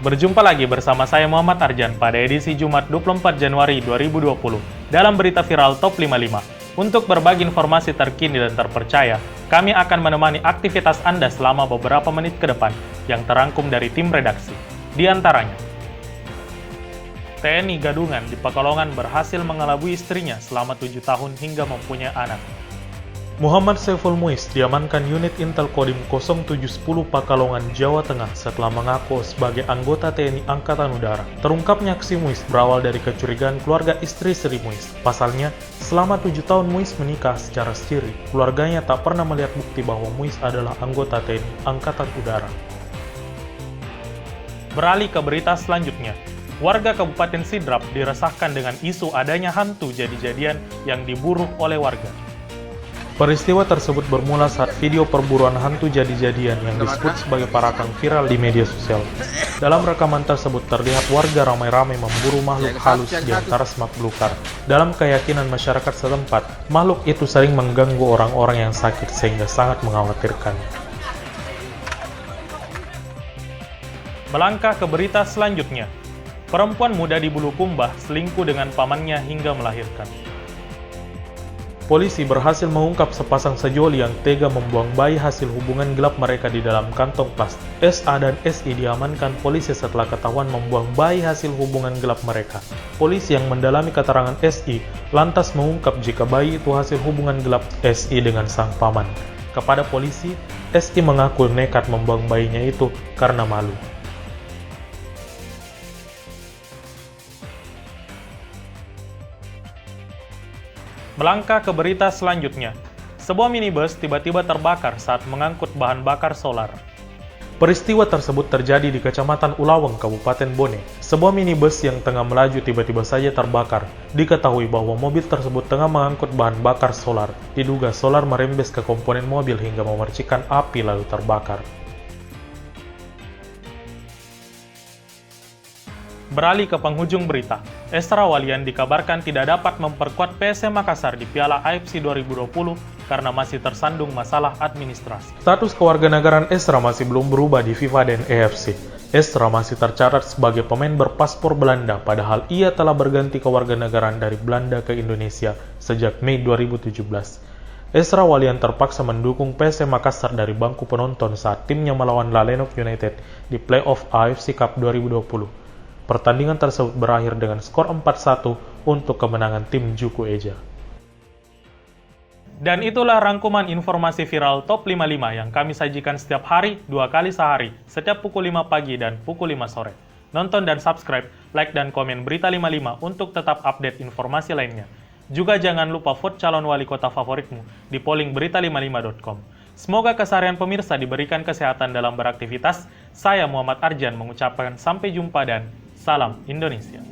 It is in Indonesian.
Berjumpa lagi bersama saya Muhammad Arjan pada edisi Jumat 24 Januari 2020 dalam berita viral Top 55. Untuk berbagi informasi terkini dan terpercaya, kami akan menemani aktivitas Anda selama beberapa menit ke depan yang terangkum dari tim redaksi. Di antaranya, TNI Gadungan di Pekalongan berhasil mengelabui istrinya selama 7 tahun hingga mempunyai anak. Muhammad Saiful Muiz diamankan unit Intel Kodim 0710 Pekalongan, Jawa Tengah setelah mengaku sebagai anggota TNI Angkatan Udara. Terungkapnya aksi Muiz berawal dari kecurigaan keluarga istri Sri Muiz. Pasalnya, selama 7 tahun Muiz menikah secara siri, keluarganya tak pernah melihat bukti bahwa Muiz adalah anggota TNI Angkatan Udara. Beralih ke berita selanjutnya. Warga Kabupaten Sidrap diresahkan dengan isu adanya hantu jadi-jadian yang diburu oleh warga. Peristiwa tersebut bermula saat video perburuan hantu jadi-jadian yang disebut sebagai parakang viral di media sosial. Dalam rekaman tersebut terlihat warga ramai-ramai memburu makhluk halus di antara semak belukar. Dalam keyakinan masyarakat setempat, makhluk itu sering mengganggu orang-orang yang sakit sehingga sangat mengkhawatirkan. Melangkah ke berita selanjutnya. Perempuan muda di Bulukumba selingkuh dengan pamannya hingga melahirkan. Polisi berhasil mengungkap sepasang sejoli yang tega membuang bayi hasil hubungan gelap mereka di dalam kantong plastik. SA dan SI diamankan polisi setelah ketahuan membuang bayi hasil hubungan gelap mereka. Polisi yang mendalami keterangan SI lantas mengungkap jika bayi itu hasil hubungan gelap SI dengan sang paman. Kepada polisi, SI mengaku nekat membuang bayinya itu karena malu. Melangkah ke berita selanjutnya, sebuah minibus tiba-tiba terbakar saat mengangkut bahan bakar solar. Peristiwa tersebut terjadi di Kecamatan Ulaweng, Kabupaten Bone. Sebuah minibus yang tengah melaju tiba-tiba saja terbakar. Diketahui bahwa mobil tersebut tengah mengangkut bahan bakar solar. Diduga solar merembes ke komponen mobil hingga memercikan api lalu terbakar. Beralih ke penghujung berita, Esra Walian dikabarkan tidak dapat memperkuat PSM Makassar di Piala AFC 2020 karena masih tersandung masalah administrasi. Status kewarganegaraan Esra masih belum berubah di FIFA dan AFC. Esra masih tercatat sebagai pemain berpaspor Belanda, padahal ia telah berganti kewarganegaraan dari Belanda ke Indonesia sejak Mei 2017. Esra Walian terpaksa mendukung PSM Makassar dari bangku penonton saat timnya melawan Lalenok United di playoff AFC Cup 2020. Pertandingan tersebut berakhir dengan skor 4-1 untuk kemenangan tim Juku Eja. Dan itulah rangkuman informasi viral Top 55 yang kami sajikan setiap hari, 2 kali sehari, setiap pukul 5 pagi dan pukul 5 sore. Nonton dan subscribe, like dan komen Berita 55 untuk tetap update informasi lainnya. Juga jangan lupa vote calon wali kota favoritmu di polling berita55.com. Semoga keseharian pemirsa diberikan kesehatan dalam beraktivitas. Saya Muhammad Arjan mengucapkan sampai jumpa dan salam Indonesia.